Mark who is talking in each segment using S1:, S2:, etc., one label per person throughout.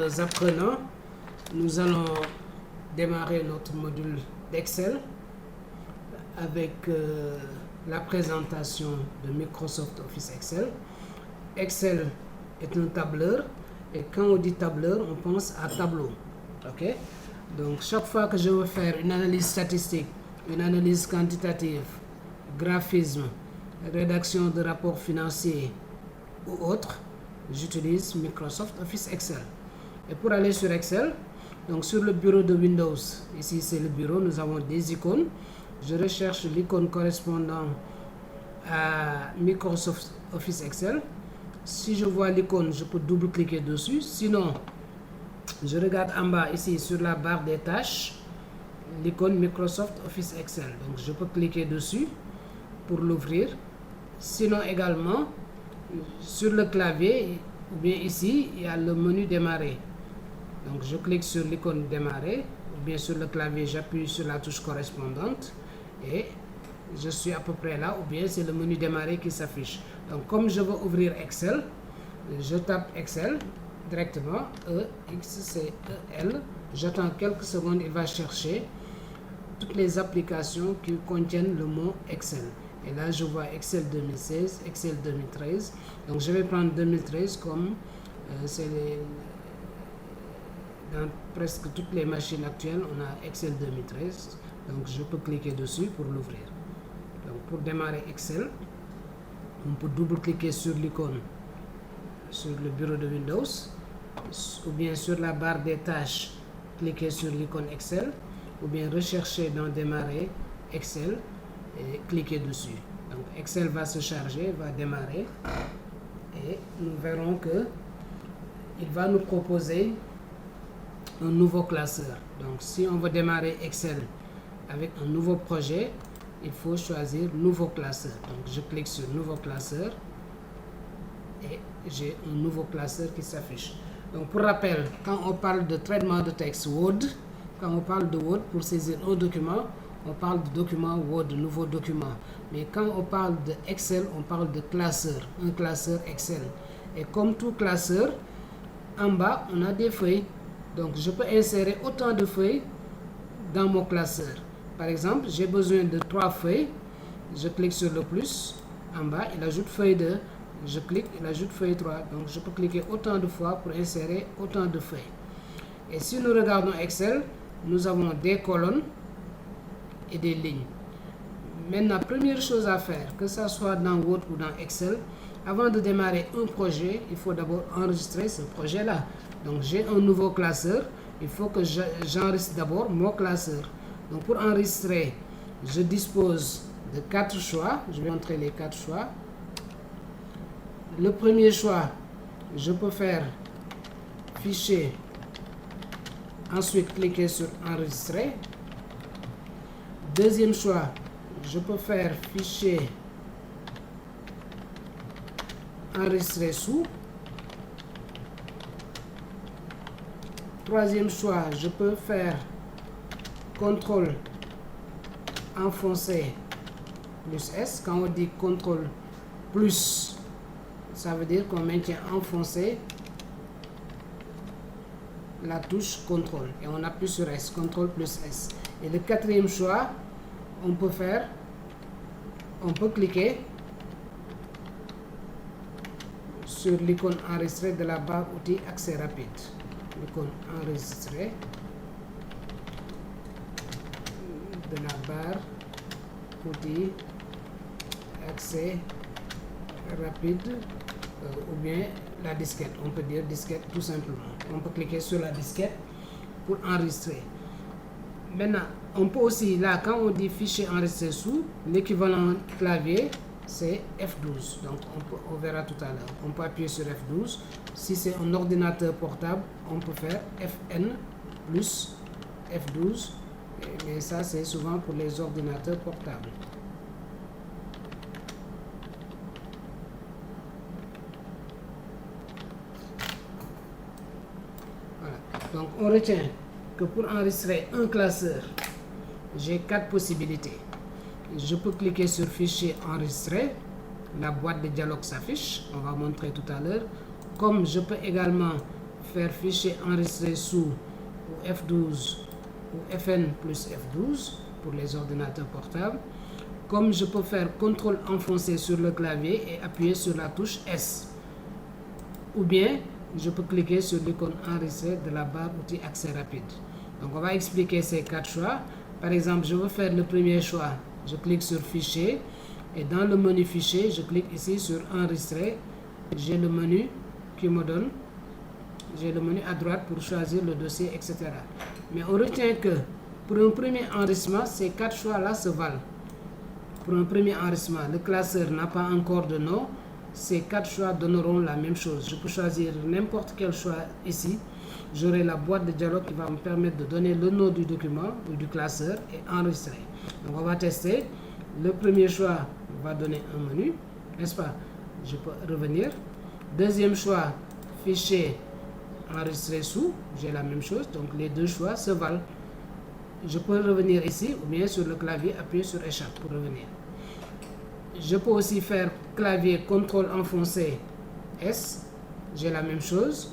S1: chers apprenants, nous allons démarrer notre module d'Excel avec la présentation de Microsoft Office Excel. Excel est un tableur et quand on dit tableur, on pense à tableau. Ok? Donc chaque fois que je veux faire une analyse statistique, une analyse quantitative, graphisme, rédaction de rapports financiers ou autres, j'utilise Microsoft Office Excel. Et pour aller sur Excel, donc sur le bureau de Windows, ici c'est le bureau, nous avons des icônes. Je recherche l'icône correspondant à Microsoft Office Excel. Si je vois l'icône, je peux double-cliquer dessus. Sinon, je regarde en bas ici sur la barre des tâches, l'icône Microsoft Office Excel. Donc je peux cliquer dessus pour l'ouvrir. Sinon également, sur le clavier, ou bien ici, il y a le menu démarrer. Donc je clique sur l'icône démarrer, ou bien sur le clavier, j'appuie sur la touche correspondante et je suis à peu près là, ou bien c'est le menu démarrer qui s'affiche. Donc comme je veux ouvrir Excel, je tape Excel directement, E-X-C-E-L, j'attends quelques secondes, il va chercher toutes les applications qui contiennent le mot Excel. Et là, je vois Excel 2016, Excel 2013. Donc, je vais prendre 2013 comme c'est dans presque toutes les machines actuelles, on a Excel 2013. Donc, je peux cliquer dessus pour l'ouvrir. Donc, pour démarrer Excel, on peut double-cliquer sur l'icône sur le bureau de Windows ou bien sur la barre des tâches, cliquer sur l'icône Excel ou bien rechercher dans démarrer Excel et cliquer dessus. Donc Excel va se charger, va démarrer et nous verrons que il va nous proposer un nouveau classeur. Donc si on veut démarrer Excel avec un nouveau projet, il faut choisir nouveau classeur. Donc je clique sur nouveau classeur et j'ai un nouveau classeur qui s'affiche. Donc pour rappel, quand on parle de traitement de texte Word, quand on parle de Word pour saisir un document, on parle de document Word, de nouveau document. Mais quand on parle de Excel, on parle de classeur, un classeur Excel. Et comme tout classeur, en bas, on a des feuilles. Donc, je peux insérer autant de feuilles dans mon classeur. Par exemple, j'ai besoin de 3 feuilles. Je clique sur le plus. En bas, il ajoute feuille 2. Je clique, il ajoute feuille 3. Donc, je peux cliquer autant de fois pour insérer autant de feuilles. Et si nous regardons Excel, nous avons des colonnes et des lignes. Maintenant, première chose à faire, que ce soit dans Word ou dans Excel, avant de démarrer un projet, il faut d'abord enregistrer ce projet-là. Donc, j'ai un nouveau classeur, il faut que j'enregistre d'abord mon classeur. Donc, pour enregistrer, je dispose de 4 choix. Je vais montrer les 4 choix. Le premier choix, je peux faire fichier, ensuite cliquer sur enregistrer. Deuxième choix, je peux faire fichier, enregistrer sous. Troisième choix, je peux faire contrôle enfoncé plus S. Quand on dit contrôle plus, ça veut dire qu'on maintient enfoncé la touche contrôle et on appuie sur S, contrôle plus S. Et le quatrième choix, on peut cliquer sur l'icône enregistrer de la barre outil accès rapide. L'icône enregistrer de la barre outil accès rapide ou bien la disquette. On peut dire disquette tout simplement. On peut cliquer sur la disquette pour enregistrer. Maintenant, on peut aussi, là, quand on dit fichier enregistré sous, l'équivalent clavier, c'est F12. Donc, on verra tout à l'heure. On peut appuyer sur F12. Si c'est un ordinateur portable, on peut faire FN plus F12. Mais ça, c'est souvent pour les ordinateurs portables. Voilà. Donc, on retient que pour enregistrer un classeur, j'ai 4 possibilités. Je peux cliquer sur fichier enregistrer, la boîte de dialogue s'affiche, on va montrer tout à l'heure. Comme je peux également faire fichier enregistré sous ou F12 ou FN plus F12 pour les ordinateurs portables. Comme je peux faire CTRL enfoncé sur le clavier et appuyer sur la touche S. Ou bien, je peux cliquer sur l'icône enregistré de la barre outil accès rapide. Donc, on va expliquer ces 4 choix. Par exemple, je veux faire le premier choix. Je clique sur fichier et dans le menu fichier, je clique ici sur enregistrer. J'ai le menu qui me donne, j'ai le menu à droite pour choisir le dossier, etc. Mais on retient que pour un premier enregistrement, ces 4 choix-là se valent. Pour un premier enregistrement, le classeur n'a pas encore de nom. Ces 4 choix donneront la même chose. Je peux choisir n'importe quel choix ici. J'aurai la boîte de dialogue qui va me permettre de donner le nom du document ou du classeur et enregistrer. Donc on va tester. Le premier choix va donner un menu, n'est-ce pas? Je peux revenir. Deuxième choix, fichier enregistré sous. J'ai la même chose. Donc les 2 choix se valent. Je peux revenir ici ou bien sur le clavier, appuyer sur échappe pour revenir. Je peux aussi faire clavier CTRL enfoncé S. J'ai la même chose.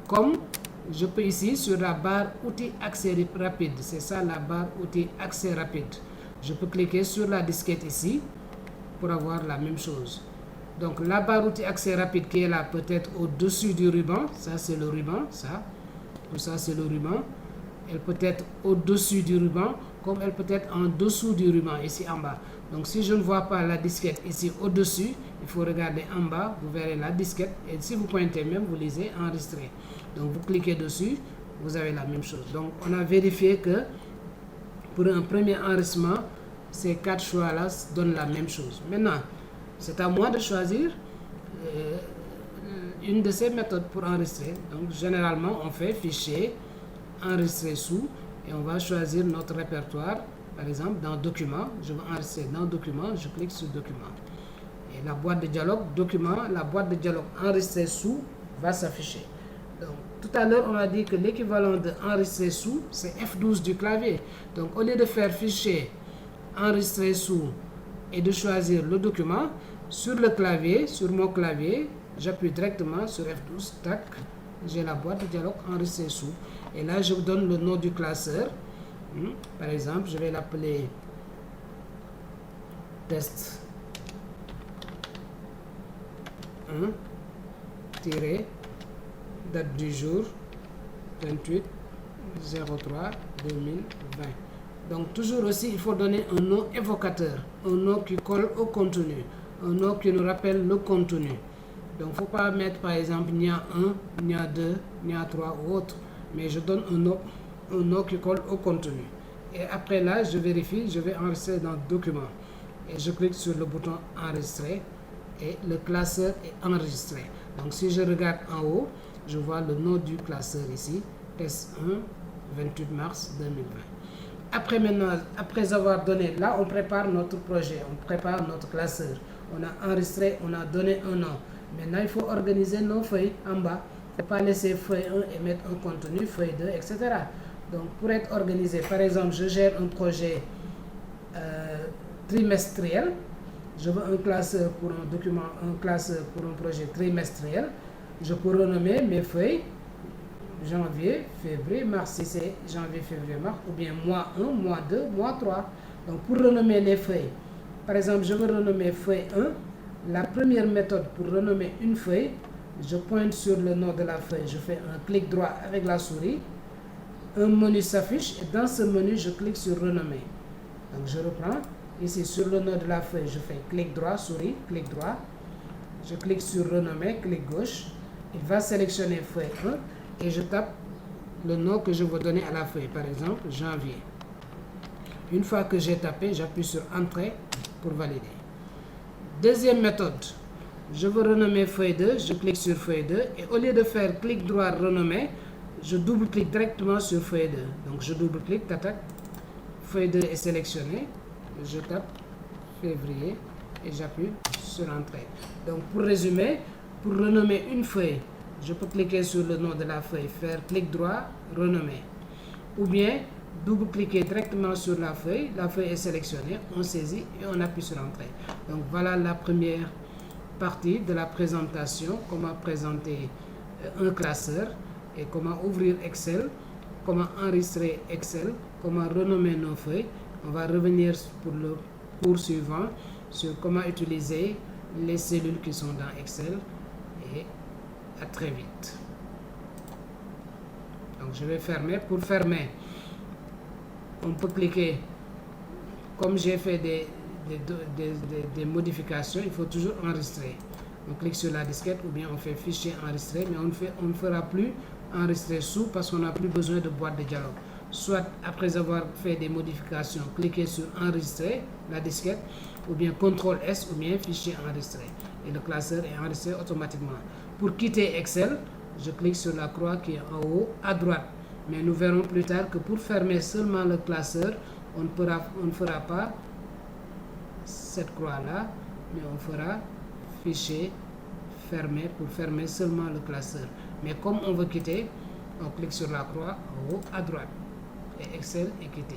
S1: Comme je peux ici sur la barre outil accès rapide. C'est ça la barre outil accès rapide. Je peux cliquer sur la disquette ici pour avoir la même chose. Donc la barre outil accès rapide qui est là peut-être au-dessus du ruban. Ça c'est le ruban. Ça. Tout ça c'est le ruban. Elle peut être au-dessus du ruban comme elle peut être en dessous du ruban ici en bas. Donc si je ne vois pas la disquette ici au-dessus, il faut regarder en bas, vous verrez la disquette et si vous pointez même, vous lisez enregistrer. Donc vous cliquez dessus, vous avez la même chose. Donc on a vérifié que pour un premier enregistrement, ces 4 choix-là donnent la même chose. Maintenant, c'est à moi de choisir une de ces méthodes pour enregistrer. Donc généralement, on fait fichier, enregistrer sous et on va choisir notre répertoire. Par exemple, dans document, je veux enregistrer dans document, je clique sur document. Et la boîte de dialogue, document, la boîte de dialogue enregistrer sous va s'afficher. Donc, tout à l'heure, on a dit que l'équivalent de enregistrer sous, c'est F12 du clavier. Donc, au lieu de faire fichier, enregistrer sous et de choisir le document, sur le clavier, sur mon clavier, j'appuie directement sur F12, tac, j'ai la boîte de dialogue enregistrer sous. Et là, je vous donne le nom du classeur. Par exemple, je vais l'appeler test 1, date du jour 28/03/2020. Donc toujours aussi, il faut donner un nom évocateur, un nom qui colle au contenu, un nom qui nous rappelle le contenu. Donc il ne faut pas mettre par exemple NIA 1, NIA 2, NIA 3 ou autre, mais je donne un nom qui colle au contenu. Et après là, je vérifie, je vais enregistrer dans document. Et je clique sur le bouton enregistrer et le classeur est enregistré. Donc si je regarde en haut, je vois le nom du classeur ici, test 1, 28 mars 2020. Après maintenant, après avoir donné, là on prépare notre projet, on prépare notre classeur. On a enregistré, on a donné un nom. Maintenant il faut organiser nos feuilles en bas. Il ne faut pas laisser feuille 1 et mettre un contenu, feuille 2, etc. Donc pour être organisé, par exemple, je gère un projet trimestriel. Je veux un classeur pour un document, un classeur pour un projet trimestriel. Je peux renommer mes feuilles janvier, février, mars, si c'est janvier, février, mars, ou bien mois 1, mois 2, mois 3. Donc pour renommer les feuilles, par exemple, je veux renommer feuille 1. La première méthode pour renommer une feuille, je pointe sur le nom de la feuille, je fais un clic droit avec la souris. Un menu s'affiche et dans ce menu, je clique sur renommer. Donc je reprends. Ici sur le nom de la feuille, je fais clic droit, souris, clic droit. Je clique sur renommer, clic gauche. Il va sélectionner feuille 1 et je tape le nom que je veux donner à la feuille. Par exemple, janvier. Une fois que j'ai tapé, j'appuie sur entrée pour valider. Deuxième méthode. Je veux renommer feuille 2, je clique sur feuille 2 et au lieu de faire clic droit renommer, je double-clique directement sur feuille 2. Donc je double-clique, tac, feuille 2 est sélectionnée. Je tape février et j'appuie sur entrée. Donc pour résumer, pour renommer une feuille, je peux cliquer sur le nom de la feuille, faire clic droit, renommer. Ou bien double-cliquer directement sur la feuille est sélectionnée, on saisit et on appuie sur entrée. Donc voilà la première partie de la présentation, comment présenter un classeur. et comment ouvrir Excel, comment enregistrer Excel, comment renommer nos feuilles. On va revenir pour le cours suivant sur comment utiliser les cellules qui sont dans Excel, et à très vite. Donc je vais fermer. Pour fermer, on peut cliquer, comme j'ai fait des modifications, il faut toujours enregistrer. On clique sur la disquette ou bien on fait fichier enregistré, mais on ne fera plus enregistrer sous parce qu'on n'a plus besoin de boîte de dialogue. Soit après avoir fait des modifications, cliquez sur enregistrer la disquette, ou bien CTRL S, ou bien fichier enregistré, et le classeur est enregistré automatiquement. Pour quitter Excel, je clique sur la croix qui est en haut à droite, mais nous verrons plus tard que pour fermer seulement le classeur, on ne fera pas cette croix là, mais on fera fichier fermer pour fermer seulement le classeur. Mais comme on veut quitter, on clique sur la croix en haut à droite et Excel est quitté.